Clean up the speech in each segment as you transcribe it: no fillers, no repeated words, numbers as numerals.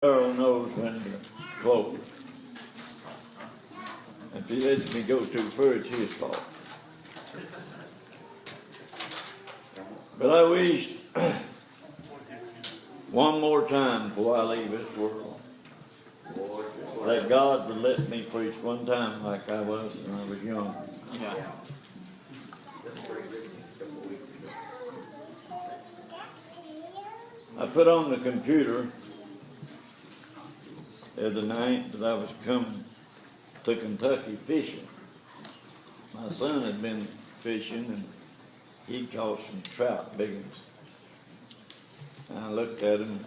Earl knows when to close. If he lets me go too far, it's his fault. But I wish one more time before I leave this world that God would let me preach one time like I was when I was young. Yeah. I put on the computer the other night that I was coming to Kentucky fishing. My son had been fishing and he caught some trout, big ones. And I looked at him.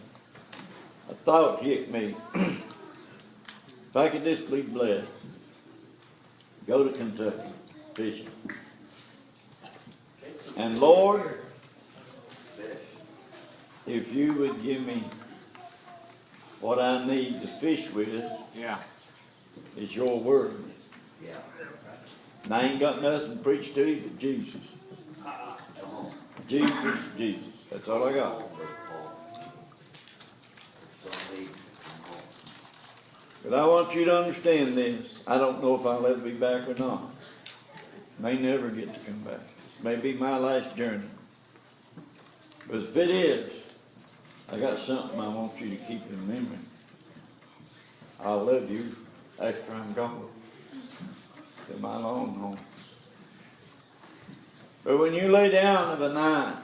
A thought hit me. If I could just be blessed, go to Kentucky fishing. And Lord, if you would give me what I need to fish with, Yeah. is your word. And I ain't got nothing to preach to you but Jesus. Jesus, Jesus. That's all I got. But I want you to understand this. I don't know if I'll ever be back or not. May never get to come back. This may be my last journey. But if it is, I got something I want you to keep in memory. I'll love you after I'm gone to my long home. But when you lay down of a night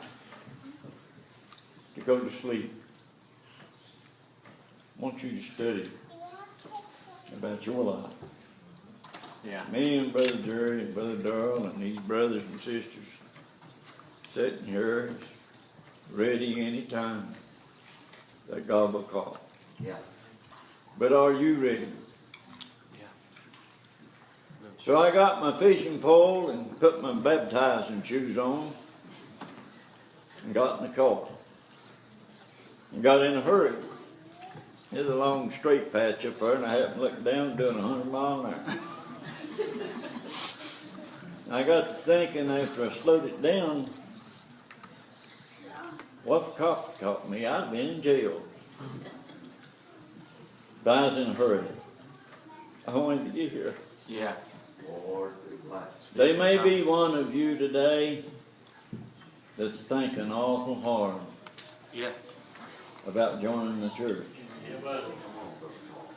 to go to sleep, I want you to study about your life. Yeah. Me and Brother Jerry and Brother Darrell and these brothers and sisters sitting here ready any time that God will call. Yeah. But are you ready? Yeah. So I got my fishing pole and put my baptizing shoes on and got in the car and got in a hurry. There's a long straight patch up there and I happened to look down doing 100 miles an hour. I got to thinking after I slowed it down, what if the cops caught me? I'd been in jail. But I was in a hurry. I wanted to get here. Yeah. Lord, There may be one of you today that's thinking awful hard Yeah. about joining the church.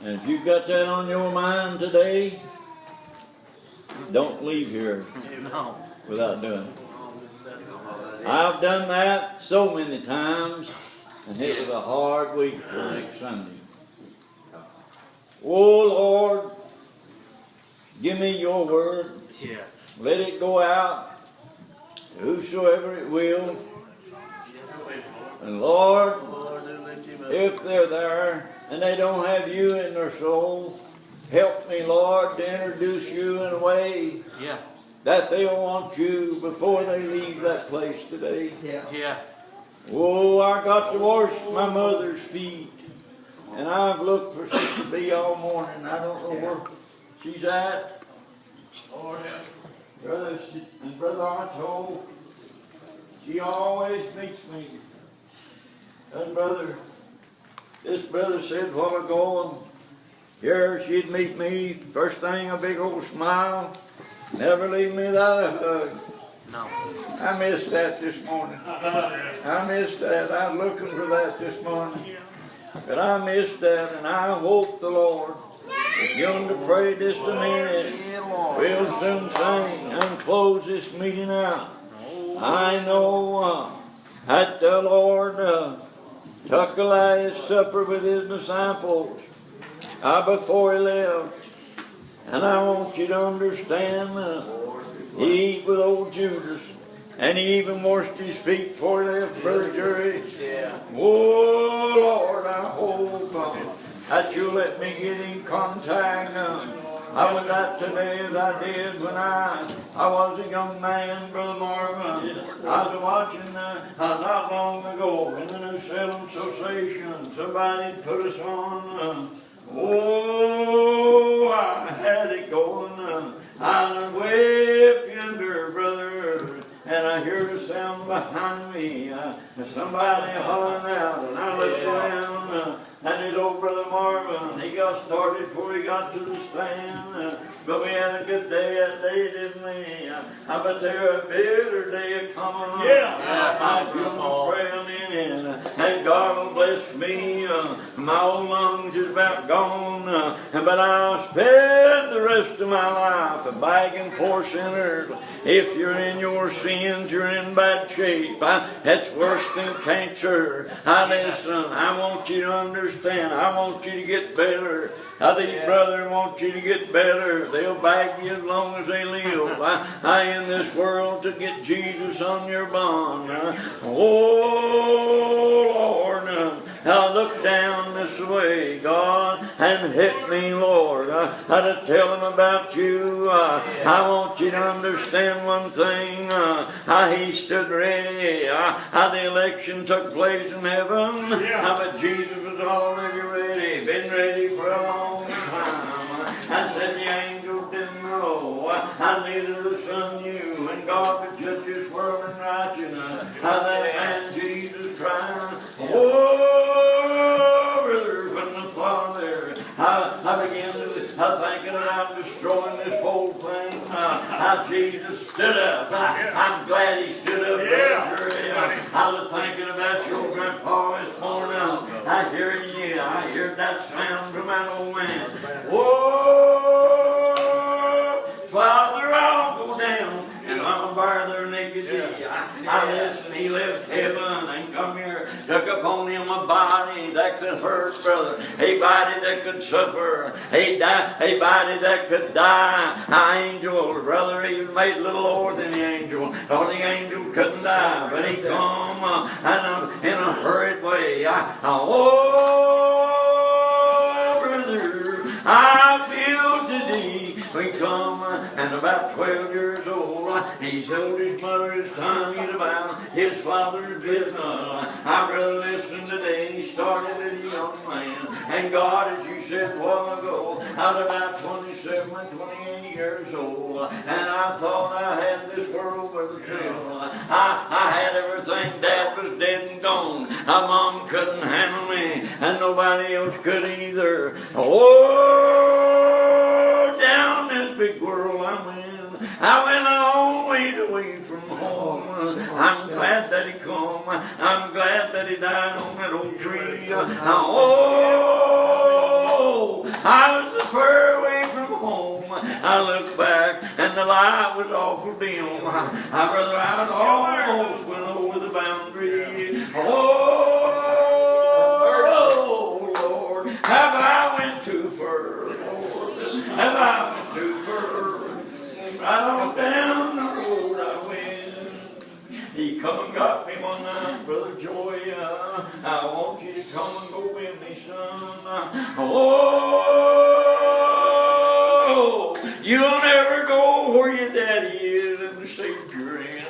And if you've got that on your mind today, don't leave here No. without doing it. I've done that so many times, and it was a hard week for next Sunday. Oh Lord, give me your word. Yeah. Let it go out to whosoever it will. And Lord, if they're there and they don't have you in their souls, help me, Lord, to introduce you in a way Yeah. that they'll want you before they leave that place today. Yeah. Oh, I got to wash my mother's feet. And I've looked for Sister B all morning. I don't know where she's at. Brother Otto, she always meets me. And this brother said a while ago, here she'd meet me, first thing a big old smile, never leave me without a hug. No. I missed that this morning. I missed that. I was looking for that this morning. But I missed that, and I hope the Lord is going to pray just a minute. We'll soon sing and close this meeting out. I know that the Lord took a last supper with his disciples before he left. And I want you to understand, he ate with old Judas. And he even washed his feet before he left, Brother Jerry. Yeah. Oh, Lord, I hope that you'll let me get in contact. I was out today as I did when I was a young man, Brother Marvin. I was watching not long ago in the New Salem Association. Somebody put us on. Oh, I had it going. I'm way up yonder, brother. And I hear the sound behind me. Somebody hollering out. And I look around. And his old brother Marvin, he got started before he got to the stand. But we had a good day that day, didn't we? But there a better day coming. Yeah. I feel praying in, and God will bless me. My old lungs is about gone, but I'll spend the rest of my life begging poor sinners. If you're in your sins, you're in bad shape. That's worse than cancer. Listen, I want you to understand. I want you to get better. These brothers want you to get better. They'll bag you as long as they live. In this world to get Jesus on your bond. Oh, Lord. Now look down this way, God, and hit me, Lord. To tell them about you. I want you to understand one thing. He stood ready. The election took place in heaven. But Jesus was already ready. Been ready for a long time. I said the angels didn't know. Neither the Son knew. And God could judge this world in righteousness. That man Jesus Christ. Oh, brother, when the Father, I began to thinking about destroying this whole thing. Jesus stood up. I'm glad he stood up. I was thinking about your grandpa this morning. I hear you. I heard that sound from that old man. Whoa, Father, I'll go down and I'll bear their naked knee. Listen, he left heaven and come here, took upon him a body that could hurt, brother, a body that could suffer, a body that could die. Angel, brother, he was made a little lower than the angel, because the angel couldn't die, but he come in a hurried way. Brother, I feel today. We come and about 12 years old. He showed his mother his time he's about his father's business. Brother, listen today. He started as a young man. And God, as you said a while ago, I was about 27, 28 years old. And I thought I had this world by myself. I had everything. Dad was dead and gone. Mom couldn't handle me. And nobody else could either. Down this big world I'm in. I went a long way away from home. I'm glad that he come. I'm glad that he died on that old tree. I was far away from home. I looked back and the light was awful dim. Brother, I almost went over the boundary. Lord, have I went too far? Have I went too far? Right on down the road I went. He come and got me one night, Brother Joy. I want you to come and go with me, son. You'll never go where your daddy is and the Savior is.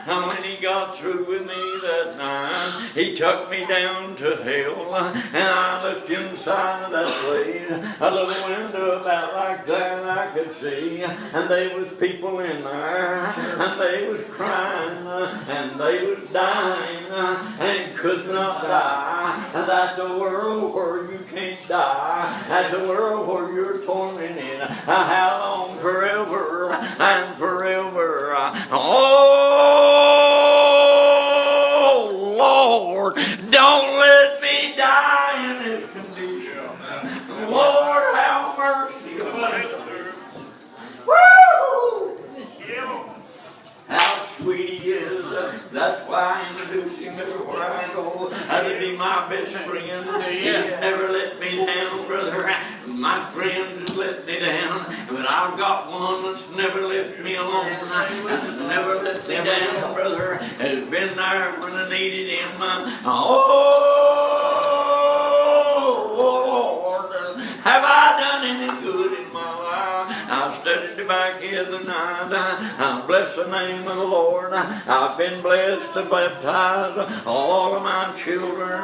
And when he got through with me that night, he took me down to hell. And I looked inside of that place, a little window about like that, and I could see. And there was people in there, and they was crying, and they was dying, and could not die. And that's a world where you can't die. That's a world where you're tormented. How long? Forever and forever. Lord, don't let me die in this condition. Lord, have mercy on us. Woo! How sweet he is. That's why I introduce him everywhere I go. That'd be my best friend. He never let me down, brother. My friends let me down, but I've got one that's never left me alone. Never let me down, brother. Has been there when I needed him. Lord, have I done any good in my life? I studied back here the night. I bless the name of the Lord. I've been blessed to baptize all of my children.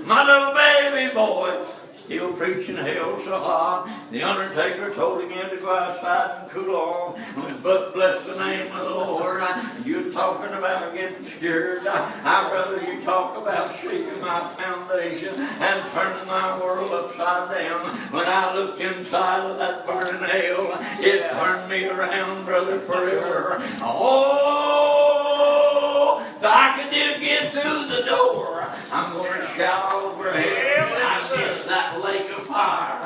My little baby boy still preaching hell so hot. The undertaker told him he had to go outside and cool off. But bless the name of the Lord. You're talking about getting scared. I'd rather you talk about shaking my foundation and turning my world upside down. When I looked inside of that burning hell, it turned me around, brother, forever. Oh, if I could just get through the door, I'm going to shout over hell. I miss that lake of fire.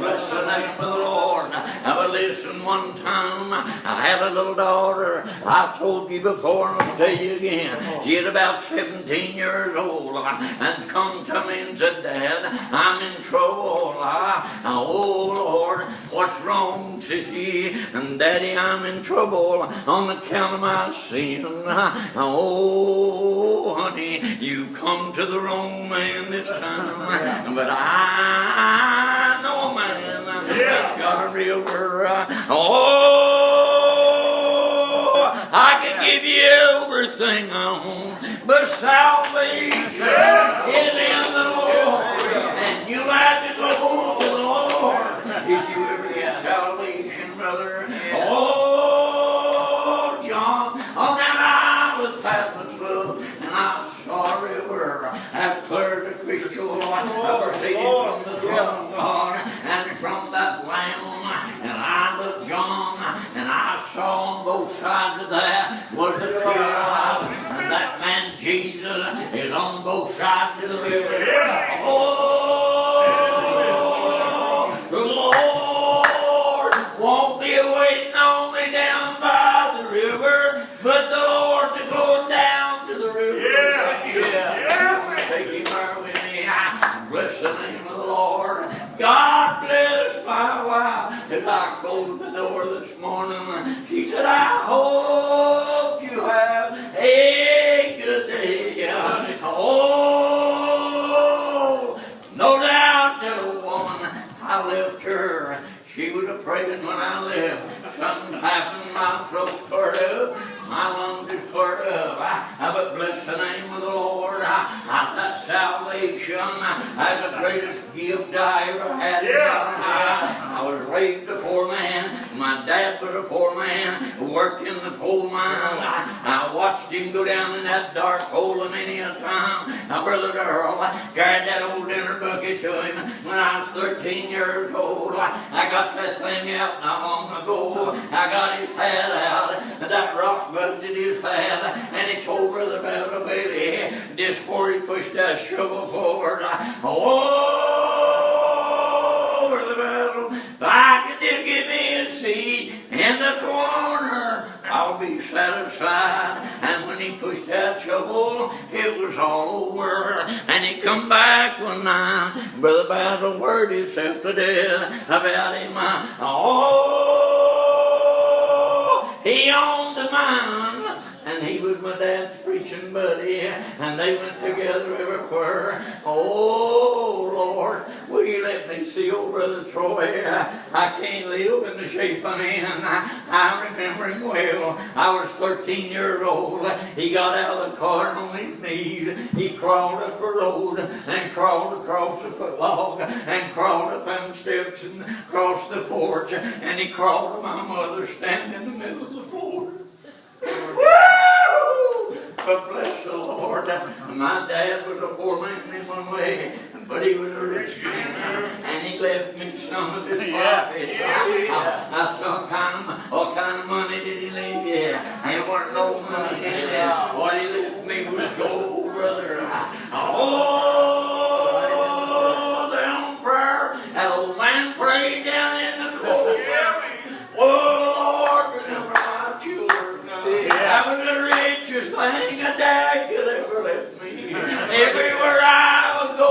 Bless the name of the Lord. But listen, one time I had a little daughter. I told you before, and I'll tell you again. She was about 17 years old, and come to me and said, Dad, I'm in trouble. Oh Lord, what's wrong, sissy? And Daddy, I'm in trouble on account of my sin. Oh honey, you come to the wrong man this time. But I know a man that's got a river. Oh, I could give you everything I own, but salvation is in the Lord, and you have to go to the Lord if you ever get salvation, brother. Oh, John, on that island of Patmos, love, and I'm sorry we're as clear as a crystal. I proceeded from the throne of God and from that Lamb, and I looked, John, and I saw on both sides of that was the tree of life, and that man Jesus is on both sides of the river. Oh, the Lord won't be waiting on me down by the river, but the Lord to go down to the river. Take him there with me. Bless the name of the Lord. God bless my wife. As I closed the door this morning, she said, I hope you have a good day. Oh, no doubt that a woman, I left her. She was afraid when I left. Something happened, my throat cleared up, my lungs is cleared up. But bless the name of the Lord. That salvation is the greatest gift I ever had. I was raised a poor man. My dad was a poor man, worked in the coal mine. I watched him go down in that dark hole many a time. Brother Earl carried that old dinner bucket to him when I was 13 years old. I got that thing out not long ago. I got his pad out. That rock busted his pad, and he told Brother Battle Bailey just before he pushed that shovel forward. Oh, Brother Battle, if I could just give me a seat in the corner, I'll be satisfied. And when he pushed that shovel, it was all over. And he come back one night, Brother Battle worried himself to death about him. Oh, he owned the mine, and he was my dad's preaching buddy, and they went together everywhere. Oh Lord, will you let me see old Brother Troy? I can't live in the shape I'm in. I remember him well. I was 13 years old. He got out of the car and on his knees. He crawled up the road and crawled across the footlog and crawled up them steps and crossed the porch, and he crawled to my mother standing in the middle of the floor. Woo! But bless the Lord, my dad was a poor man in one way, but he was a rich man, and he left me some of his profits. I saw what kind of money did he leave? There wasn't no money in there. What he left me was gold, brother. Oh, down prayer, that old man prayed down in the cold. Oh, Lord, remember my children. That was the richest thing a dad could ever left me. Everywhere I would go,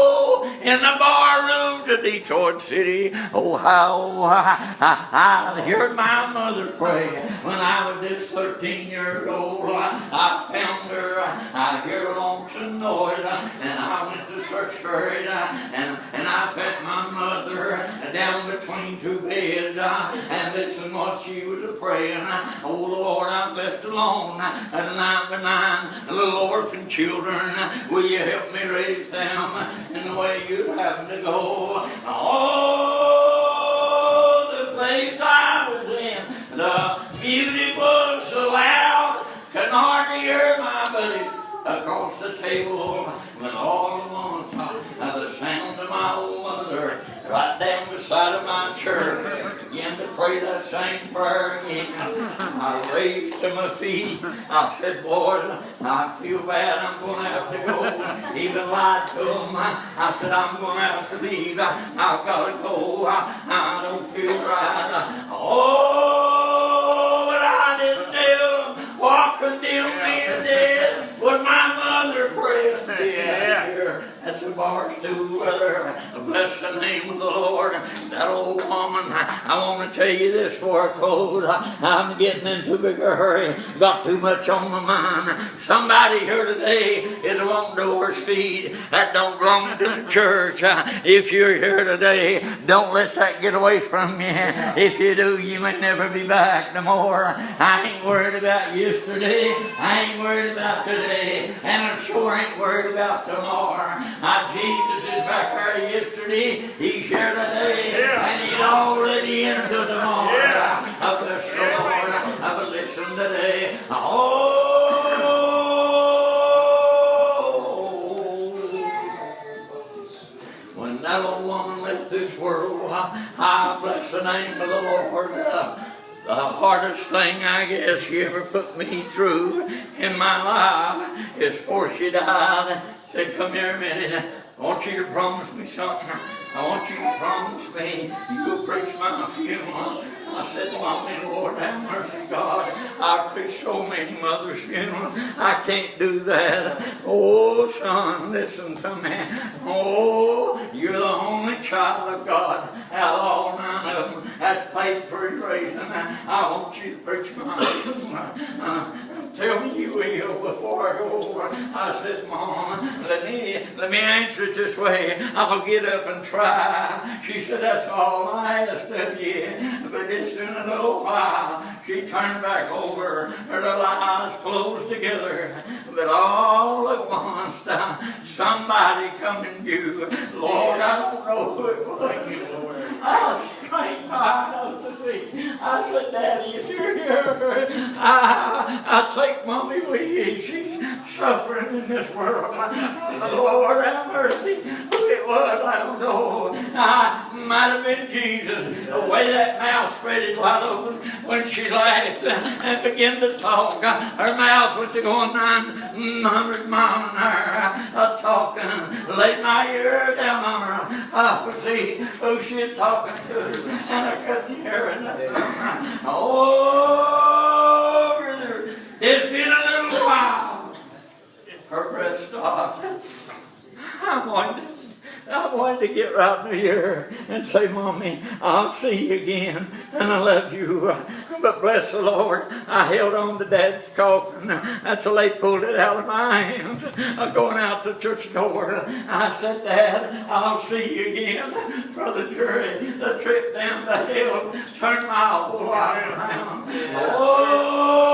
in the bar room to Detroit City, oh how I heard my mother pray when I was just 13 years old. I found her, I hear a lonesome noise, and I went to search for it, and I found my mother down between two beds, and listen what she was praying. Oh Lord, I'm left alone at a night by nine, little orphan children, will you help me raise them? And way you'd have to go. Oh, the place I was in, the music was so loud, couldn't hardly hear my buddy across the table. When all at once the sound of my old mother right down beside of my church began to pray that same prayer again. I raised to my feet. I said, boys, I feel bad. I'm going to have to go. Even lied to them. I said, I'm going to have to leave. I've got to go. I don't feel right. Oh, but I didn't tell them what condemned me to death was my mother praying here at the bar stool, brother. Bless the name of the Lord. That old woman, I want to tell you this before I close. I'm getting in too big a hurry. Got too much on my mind. Somebody here today is on doors feed. That don't belong to the church. If you're here today, don't let that get away from you. If you do, you may never be back no more. I ain't worried about yesterday. I ain't worried about today. And I sure ain't worried about tomorrow. Jesus is back there yesterday. He's here today. And he's already into tomorrow. I bless the Lord. I listen today. Oh, when that old woman left this world, I bless the name of the Lord. The hardest thing I guess she ever put me through in my life is before she died. Said, come here a minute. I want you to promise me something. I want you to promise me you'll preach my funeral. I said, Mommy, Lord, have mercy, God. I've preached so many mothers' funerals. I can't do that. Oh, son, listen to me. Oh, you're the only child of God out of all 9 of them that's paid for his raising. I want you to preach my funeral. Tell me you will before I go. I said, Mom, let me answer it this way. I'll get up and try. She said, that's all I asked of you. But just in a little while, she turned back over. Her little eyes closed together. But all at once, somebody come and you. Lord, I don't know who it was. I strained my eyes to see. I said, Daddy, if you're here, I take Mommy with you. She's suffering in this world. Lord, have mercy. Who it was, I don't know. Might have been Jesus. The way that mouth spread it wide open when she laughed and began to talk. Her mouth was going 900 miles an hour talking. Laid my ear down on her. I could see who she was talking to, and I couldn't hear it. Oh, brother, it's been a little while. Her breath stopped. I wanted to get right in here and say, Mommy, I'll see you again, and I love you. But bless the Lord, I held on to Dad's coffin. That's till they pulled it out of my hands. I'm going out the church door. I said, Dad, I'll see you again. Brother Jerry, the trip down the hill turned my whole life around. Oh,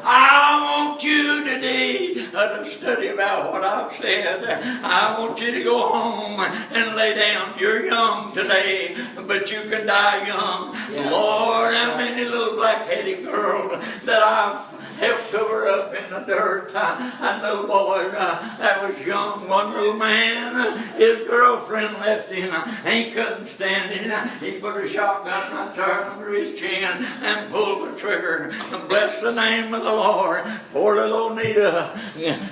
I want you today to study about what I've said. I want you to go home and lay down. You're young today, but you can die young. Lord, how many little black-headed girls that I've helped cover up in the dirt. I know, boy, that was young. One little man, his girlfriend left him. He couldn't stand it. He put a shotgun right there under his chin and pulled the trigger. Bless the name of the Lord. Poor little Nita,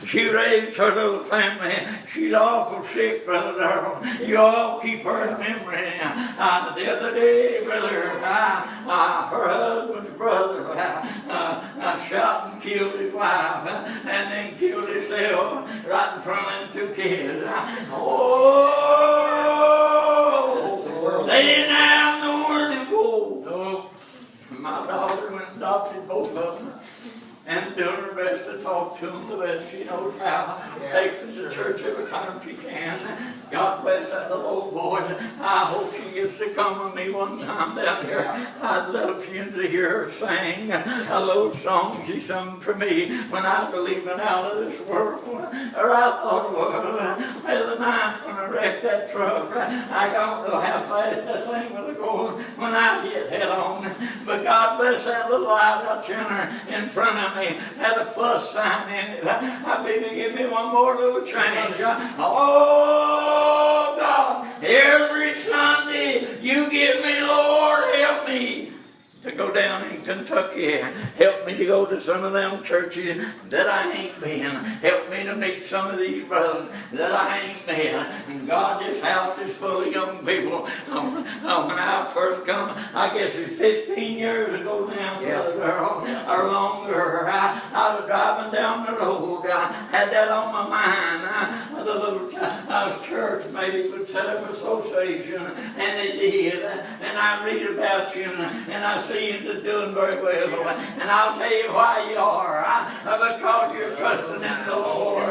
she raised her little family. She's awful sick, Brother Darrell. You all keep her in memory. The other day, brother, her husband's brother shot and killed his wife and then killed himself right in front of them 2 kids. Oh, they didn't have nowhere to go. My daughter went and adopted both of them and doing her best to talk to them the best she knows how. Takes them to church every time she can. God bless that little old boy. I hope she gets to come with me one time down here. I'd love for you to hear her sing a little song she sung for me when I was leaving out of this world. Or I thought it was. May the ninth when I wrecked that truck. I don't know how fast that thing was going when I hit head on. But God bless that little light out in front of me. Had a plus sign in it. I believe He give me one more little change. Oh God, every Sunday you give me, Lord, help me to go down in Kentucky. Help me to go to some of them churches that I ain't been. Help me to meet some of these brothers that I ain't met. And God, this house is full of young people. When I first come, I guess it's 15 years ago now, Brother Girl, or longer. I was driving down the road. I had that on my mind. The little church maybe would set up an association, and they did. And I read about you, and I see you doing very well. And I'll tell you why you are. Because you're trusting in the Lord.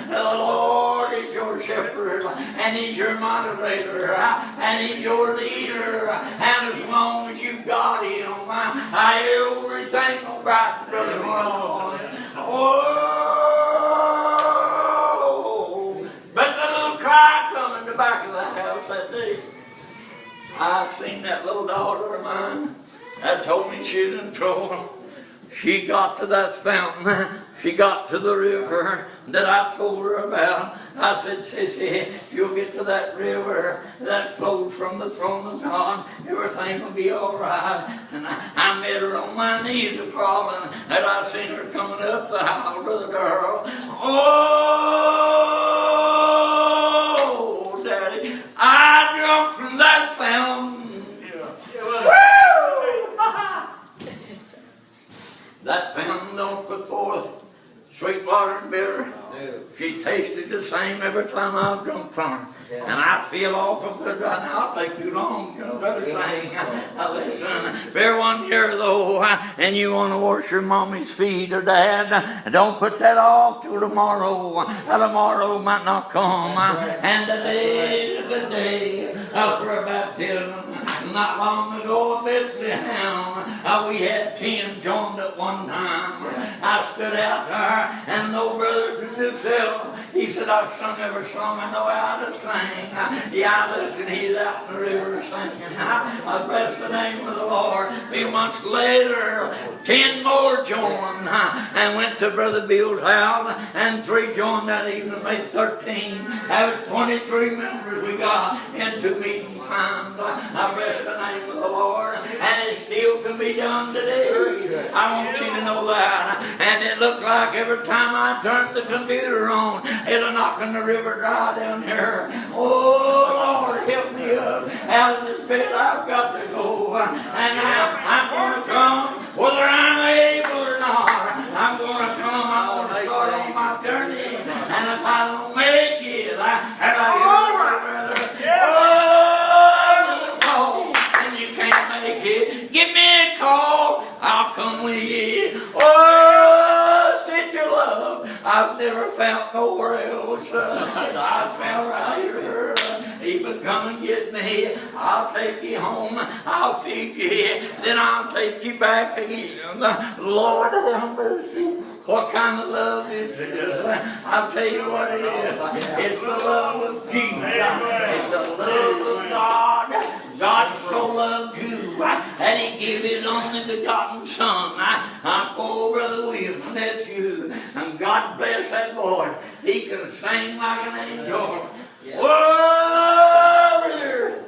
The Lord is your shepherd, and He's your moderator, and He's your leader. And as long as you got Him, everything will brighten, Brother Lord. Oh, but the little cry come in the back of the house that day. I seen that little daughter of mine that told me she was in trouble. She got to that fountain. She got to the river that I told her about. I said, Sissy, you'll get to that river that flows from the throne of God. Everything will be all right. And I met her on my knees a crawling, and I seen her coming up the aisle to the girl. Oh, Daddy, I jumped from that fountain. That fountain don't put forth sweet water and bitter. She tasted the same every time I drunk from her. And I feel awful good right now. I'll take too long. You better sing. Listen, if you're 1 year though, and you want to wash your mommy's feet or dad, don't put that off till tomorrow. Tomorrow might not come. And today is a good day for a baptism. Not long ago in Bethlehem, we had 10 joined at one time. I stood out there, and no brother from himself. He said, I've sung every song I know how to sing. Yeah, listen, he's out in the river singing. I bless the name of the Lord. A few months later, 10 more joined and went to Brother Bill's house, and 3 joined that evening, made 13. That was 23 members we got into meeting times. I bless the name of the Lord, and it still can be done today. I want you to know that. And it looked like every time I turned the computer on, it'll knock on the river dry down here. Oh, Lord, help me up out of this bed. I've got to go. And I'm going to come, whether I'm able or not. I'm going to come. I'm going to start on my journey. And if I don't make it, give me a call, I'll come with you. Oh, such your love I've never found nowhere else. I found right here. Even come and get me. I'll take you home. I'll feed you. Then I'll take you back again. Lord have mercy. What kind of love is this? I'll tell you what it is. It's the love of Jesus. It's the love of God. God so loved you that He gave His only begotten Son. Oh, Brother William, that's you. And God bless that boy. He can sing like an angel. Whoa, there.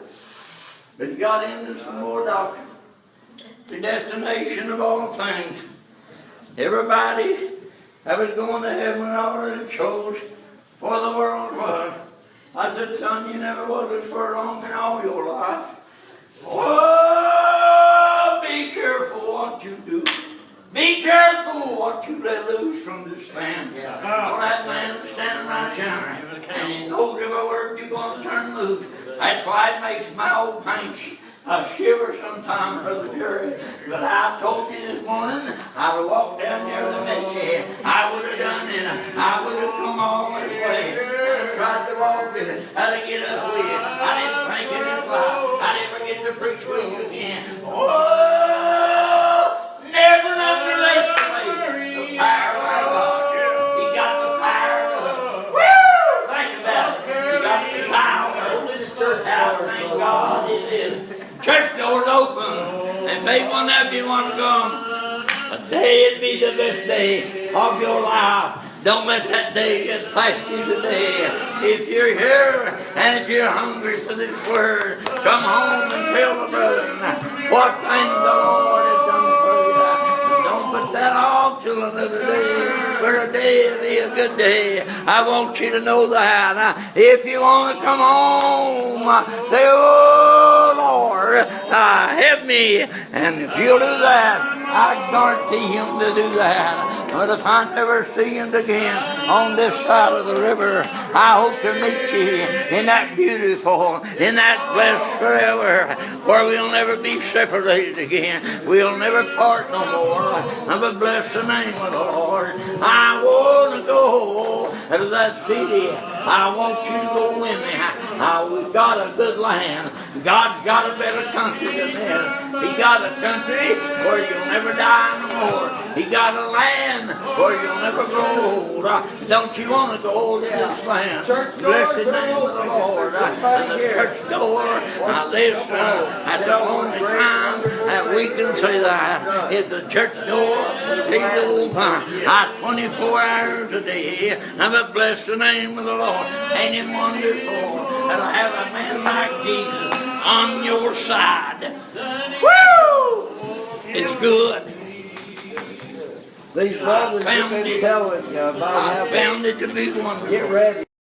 But He got into some more doctrine. The destination of all things. Everybody that was going to heaven already chose for the world was. I said, son, you never was as far along in all your life. Oh, be careful what you do. Be careful what you let loose from this man. Well, that man is standing right there, and he knows every word you're going to turn loose. That's why it makes my old paint shiver sometimes, Brother Jerry. But I told you this morning, I'd have walked down there and met you. I would have done it. I would have come all this way. I tried to walk with it. I'd have get up with it. I didn't think it was life. I never get to preach with you again. Oh, never underestimate the power of God. He got the power of God. Woo! Think about it. one of you want to go, today would be the best day of your life. Don't let that day get past you today. If you're here and if you're hungry for this word, come home and tell the brethren what things the Lord has done for you. Don't put that off till another day. For a day will be a good day. I want you to know that. If you want to come home, say, oh Lord, help me. And if you'll do that, I guarantee him to do that. But if I never see him again on this side of the river, I hope to meet you in that beautiful, in that blessed forever, where we'll never be separated again. We'll never part no more. But bless the name of the Lord. I want to go to that city. I want you to go with me. We've got a good land. God's got a better country than this. He got a country where you'll never die no more. He got a land where you'll never grow old. Don't you want to go to this land? Bless the name of the Lord. And the church door, that's the only time that we can say that is the church door till the old time. 24 hours a day. Now but bless the name of the Lord. Ain't it wonderful that'll have a man like Jesus on your side? Woo! It's good. These brothers have been telling you about I found it to be wonderful. Get ready.